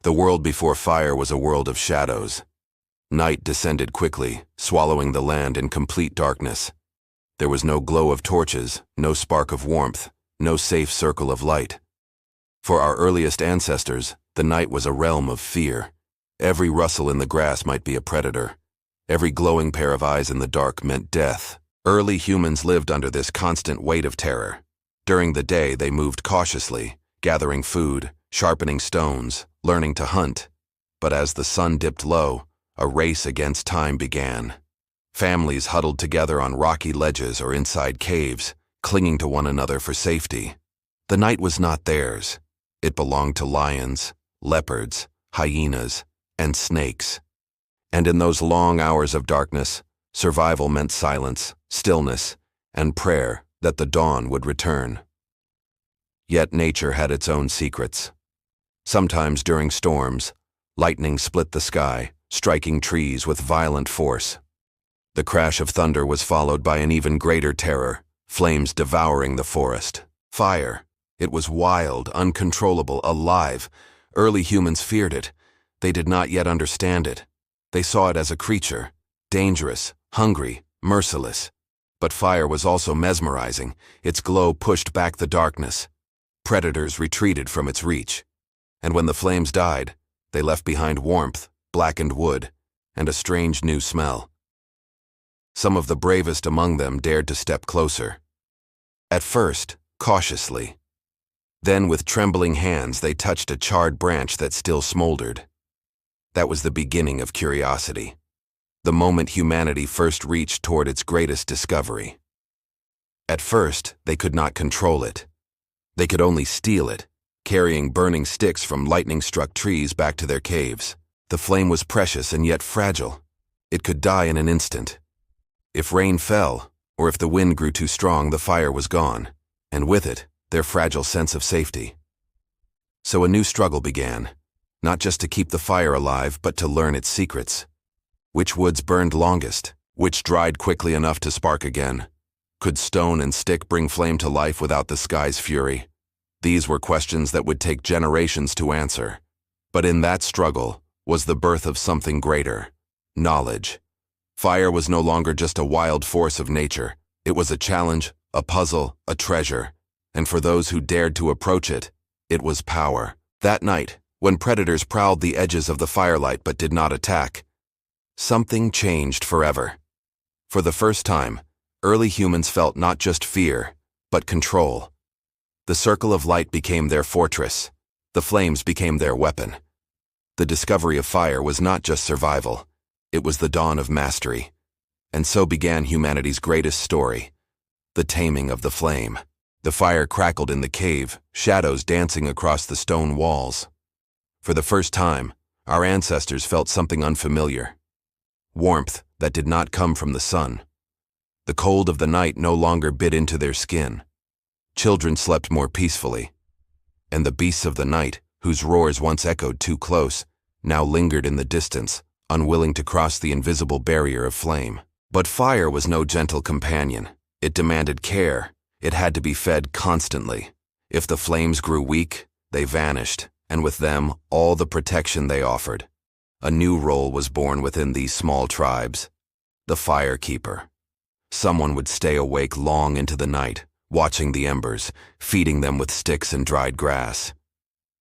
The world before fire was a world of shadows. Night descended quickly, swallowing the land in complete darkness. There was no glow of torches, no spark of warmth, no safe circle of light. For our earliest ancestors, the night was a realm of fear. Every rustle in the grass might be a predator. Every glowing pair of eyes in the dark meant death. Early humans lived under this constant weight of terror. During the day, they moved cautiously, gathering food, sharpening stones, learning to hunt. But as the sun dipped low, a race against time began. Families huddled together on rocky ledges or inside caves, clinging to one another for safety. The night was not theirs. It belonged to lions, leopards, hyenas, and snakes. And in those long hours of darkness, survival meant silence, stillness, and prayer that the dawn would return. Yet nature had its own secrets. Sometimes during storms, lightning split the sky, striking trees with violent force. The crash of thunder was followed by an even greater terror, flames devouring the forest. Fire. It was wild, uncontrollable, alive. Early humans feared it. They did not yet understand it. They saw it as a creature, dangerous, hungry, merciless. But fire was also mesmerizing. Its glow pushed back the darkness. Predators retreated from its reach. And when the flames died, they left behind warmth, blackened wood, and a strange new smell. Some of the bravest among them dared to step closer. At first, cautiously. Then with trembling hands they touched a charred branch that still smoldered. That was the beginning of curiosity. The moment humanity first reached toward its greatest discovery. At first, they could not control it. They could only steal it, carrying burning sticks from lightning-struck trees back to their caves. The flame was precious and yet fragile. It could die in an instant. If rain fell, or if the wind grew too strong, the fire was gone, and with it, their fragile sense of safety. So a new struggle began, not just to keep the fire alive, but to learn its secrets. Which woods burned longest? Which dried quickly enough to spark again? Could stone and stick bring flame to life without the sky's fury? These were questions that would take generations to answer. But in that struggle was the birth of something greater: knowledge. Fire was no longer just a wild force of nature. It was a challenge, a puzzle, a treasure. And for those who dared to approach it, it was power. That night, when predators prowled the edges of the firelight but did not attack, something changed forever. For the first time, early humans felt not just fear, but control. The circle of light became their fortress. The flames became their weapon. The discovery of fire was not just survival. It was the dawn of mastery. And so began humanity's greatest story: the taming of the flame. The fire crackled in the cave, shadows dancing across the stone walls. For the first time, our ancestors felt something unfamiliar. Warmth that did not come from the sun. The cold of the night no longer bit into their skin. Children slept more peacefully. And the beasts of the night, whose roars once echoed too close, now lingered in the distance, unwilling to cross the invisible barrier of flame. But fire was no gentle companion. It demanded care. It had to be fed constantly. If the flames grew weak, they vanished, and with them, all the protection they offered. A new role was born within these small tribes: the fire keeper. Someone would stay awake long into the night, watching the embers, feeding them with sticks and dried grass.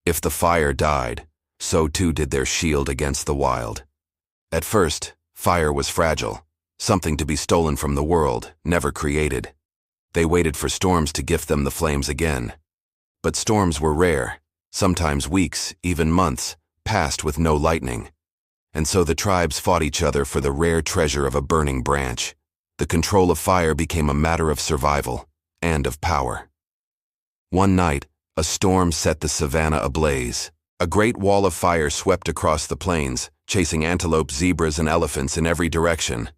If the fire died, so too did their shield against the wild. At first, fire was fragile, something to be stolen from the world, never created. They waited for storms to gift them the flames again. But storms were rare. Sometimes weeks, even months, passed with no lightning. And so the tribes fought each other for the rare treasure of a burning branch. The control of fire became a matter of survival and of power. One night, a storm set the savanna ablaze. A great wall of fire swept across the plains, chasing antelope, zebras, and elephants in every direction.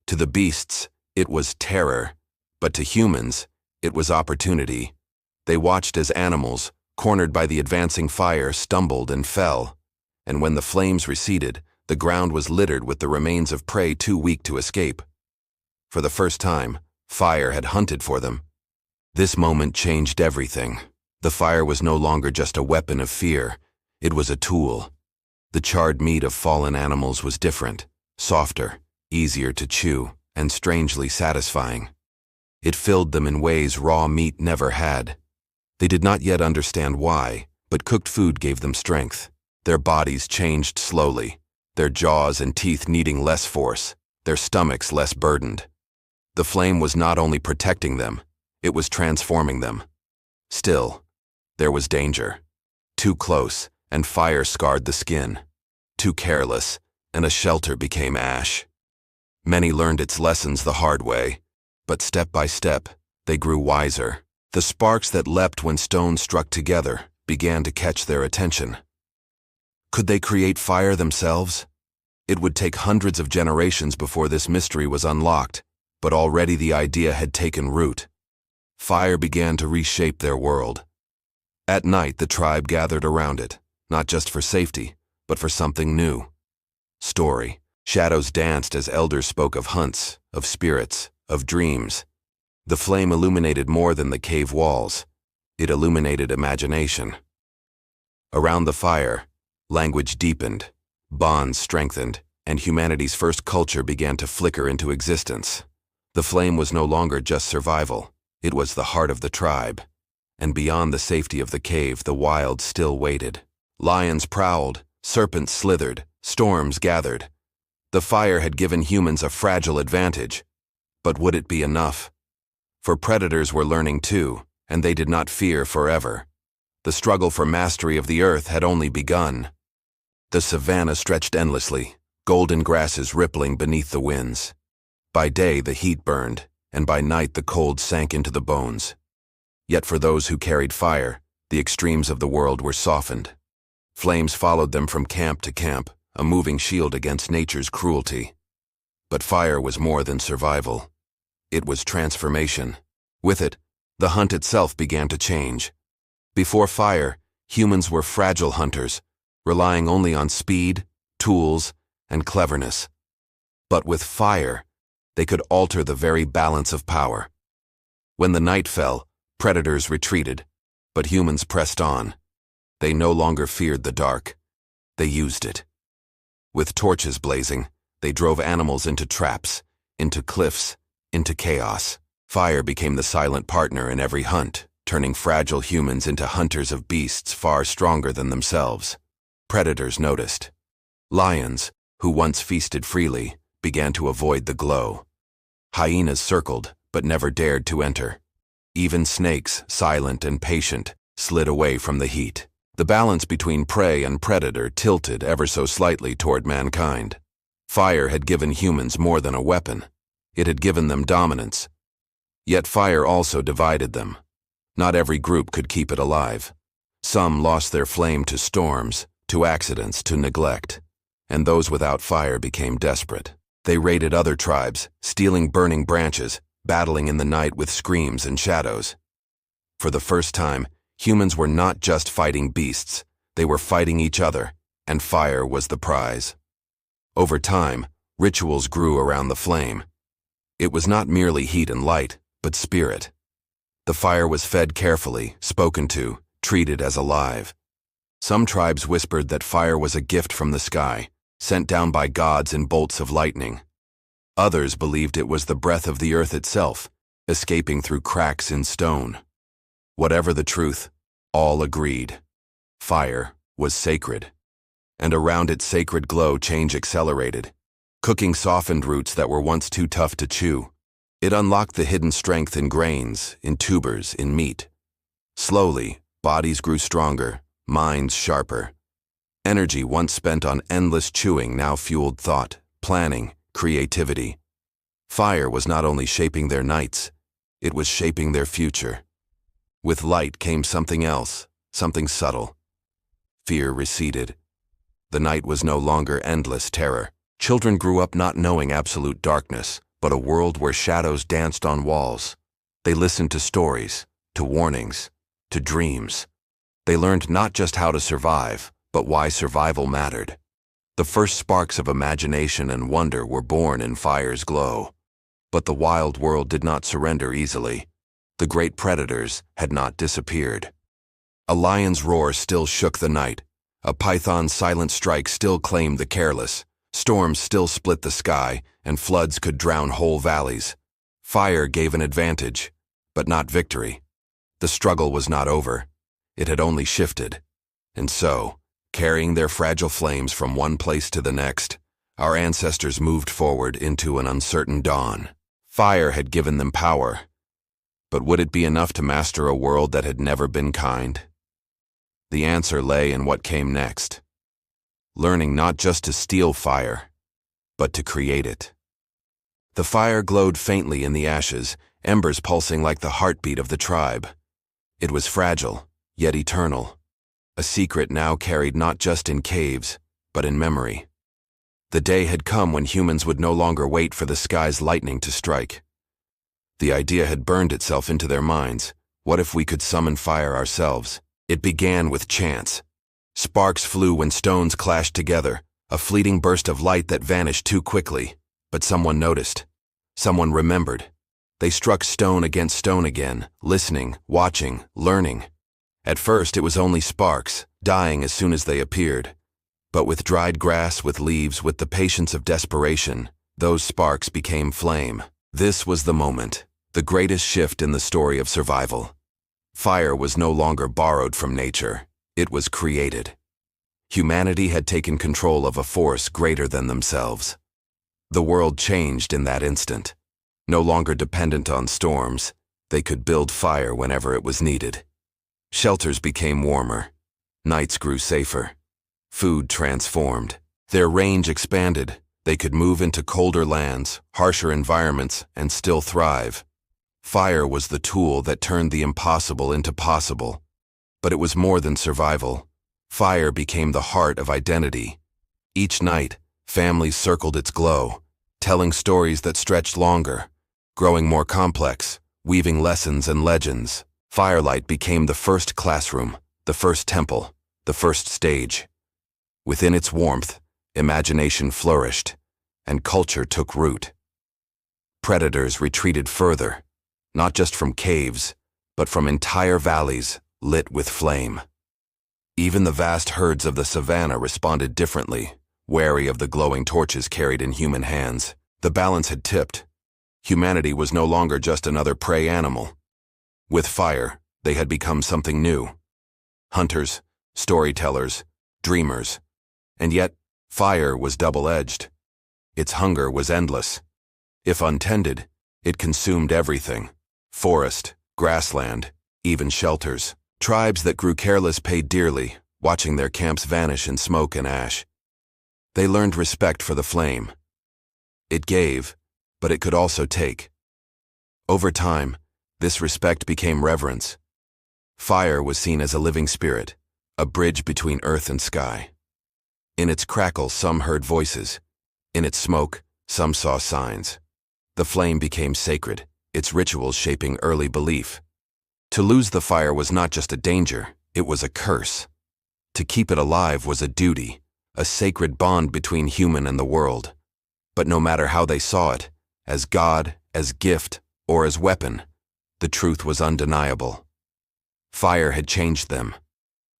To the beasts, it was terror. But to humans, it was opportunity. They watched as animals, cornered by the advancing fire, stumbled and fell. And when the flames receded, the ground was littered with the remains of prey too weak to escape. For the first time, fire had hunted for them. This moment changed everything. The fire was no longer just a weapon of fear. It was a tool, The charred meat of fallen animals was different, softer, easier to chew, and strangely satisfying. It filled them in ways raw meat never had. They did not yet understand why, but cooked food gave them strength. Their bodies changed slowly, their jaws and teeth needing less force, their stomachs less burdened. The flame was not only protecting them, it was transforming them. Still, there was danger. Too close, and fire scarred the skin. Too careless, and a shelter became ash. Many learned its lessons the hard way, but step by step, they grew wiser. The sparks that leapt when stones struck together began to catch their attention. Could they create fire themselves? It would take hundreds of generations before this mystery was unlocked, but already the idea had taken root. Fire began to reshape their world. At night, the tribe gathered around it, not just for safety, but for something new. Story. Shadows danced as elders spoke of hunts, of spirits, of dreams. The flame illuminated more than the cave walls. It illuminated imagination. Around the fire, language deepened, bonds strengthened, and humanity's first culture began to flicker into existence. The flame was no longer just survival. It was the heart of the tribe. And beyond the safety of the cave, the wild still waited. Lions prowled, serpents slithered, storms gathered. The fire had given humans a fragile advantage. But would it be enough? For predators were learning too, and they did not fear forever. The struggle for mastery of the earth had only begun. The savanna stretched endlessly, golden grasses rippling beneath the winds. By day the heat burned, and by night the cold sank into the bones. Yet for those who carried fire, the extremes of the world were softened. Flames followed them from camp to camp, a moving shield against nature's cruelty. But fire was more than survival. It was transformation. With it, the hunt itself began to change. Before fire, humans were fragile hunters, relying only on speed, tools, and cleverness. But with fire, they could alter the very balance of power. When the night fell, predators retreated, but humans pressed on. They no longer feared the dark. They used it. With torches blazing, they drove animals into traps, into cliffs, into chaos. Fire became the silent partner in every hunt, turning fragile humans into hunters of beasts far stronger than themselves. Predators noticed. Lions, who once feasted freely, began to avoid the glow. Hyenas circled, but never dared to enter. Even snakes, silent and patient, slid away from the heat. The balance between prey and predator tilted ever so slightly toward mankind. Fire had given humans more than a weapon. It had given them dominance. Yet fire also divided them. Not every group could keep it alive. Some lost their flame to storms, to accidents, to neglect. And those without fire became desperate. They raided other tribes, stealing burning branches, battling in the night with screams and shadows. For the first time, humans were not just fighting beasts, they were fighting each other, and fire was the prize. Over time, rituals grew around the flame. It was not merely heat and light, but spirit. The fire was fed carefully, spoken to, treated as alive. Some tribes whispered that fire was a gift from the sky, sent down by gods in bolts of lightning. Others believed it was the breath of the earth itself, escaping through cracks in stone. Whatever the truth, all agreed. Fire was sacred. And around its sacred glow, change accelerated. Cooking softened roots that were once too tough to chew. It unlocked the hidden strength in grains, in tubers, in meat. Slowly, bodies grew stronger, minds sharper. Energy once spent on endless chewing now fueled thought, planning, creativity. Fire was not only shaping their nights, it was shaping their future. With light came something else, something subtle. Fear receded. The night was no longer endless terror. Children grew up not knowing absolute darkness, but a world where shadows danced on walls. They listened to stories, to warnings, to dreams. They learned not just how to survive, but why survival mattered. The first sparks of imagination and wonder were born in fire's glow. But the wild world did not surrender easily. The great predators had not disappeared. A lion's roar still shook the night, A python's silent strike still claimed the careless. Storms still split the sky, and floods could drown whole valleys. Fire gave an advantage, but not victory. The struggle was not over. It had only shifted. And so, carrying their fragile flames from one place to the next, our ancestors moved forward into an uncertain dawn. Fire had given them power. But would it be enough to master a world that had never been kind? The answer lay in what came next. Learning not just to steal fire, but to create it. The fire glowed faintly in the ashes, embers pulsing like the heartbeat of the tribe. It was fragile, yet eternal. A secret now carried not just in caves, but in memory. The day had come when humans would no longer wait for the sky's lightning to strike. The idea had burned itself into their minds. What if we could summon fire ourselves? It began with chance. Sparks flew when stones clashed together, a fleeting burst of light that vanished too quickly. But someone noticed. Someone remembered. They struck stone against stone again, listening, watching, learning. At first it was only sparks, dying as soon as they appeared. But with dried grass, with leaves, with the patience of desperation, those sparks became flame. This was the moment, the greatest shift in the story of survival. Fire was no longer borrowed from nature, it was created. Humanity had taken control of a force greater than themselves. The world changed in that instant. No longer dependent on storms, they could build fire whenever it was needed. Shelters became warmer. Nights grew safer. Food transformed. Their range expanded. They could move into colder lands, harsher environments, and still thrive. Fire was the tool that turned the impossible into possible. But it was more than survival. Fire became the heart of identity. Each night, families circled its glow, telling stories that stretched longer, growing more complex, weaving lessons and legends. Firelight became the first classroom, the first temple, the first stage. Within its warmth, imagination flourished, and culture took root. Predators retreated further, not just from caves, but from entire valleys lit with flame. Even the vast herds of the savannah responded differently, wary of the glowing torches carried in human hands. The balance had tipped. Humanity was no longer just another prey animal. With fire, they had become something new. Hunters, storytellers, dreamers. And yet, fire was double-edged. Its hunger was endless. If untended, it consumed everything. Forest, grassland, even shelters. Tribes that grew careless paid dearly, watching their camps vanish in smoke and ash. They learned respect for the flame. It gave, but it could also take. Over time, this respect became reverence. Fire was seen as a living spirit, a bridge between earth and sky. In its crackle, some heard voices. In its smoke, some saw signs. The flame became sacred, its rituals shaping early belief. To lose the fire was not just a danger, it was a curse. To keep it alive was a duty, a sacred bond between human and the world. But no matter how they saw it, as God, as gift, or as weapon, the truth was undeniable. Fire had changed them.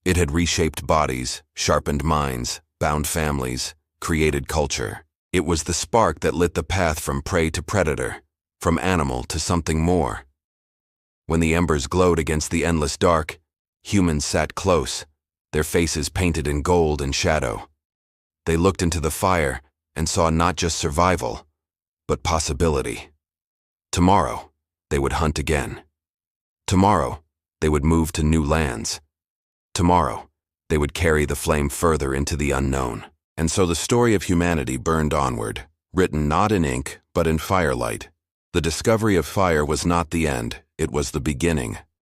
It had reshaped bodies, sharpened minds, bound families, created culture. It was the spark that lit the path from prey to predator, from animal to something more. When the embers glowed against the endless dark, humans sat close, their faces painted in gold and shadow. They looked into the fire and saw not just survival, but possibility. Tomorrow, they would hunt again. Tomorrow, they would move to new lands. Tomorrow, they would carry the flame further into the unknown. And so the story of humanity burned onward, written not in ink, but in firelight. The discovery of fire was not the end, it was the beginning.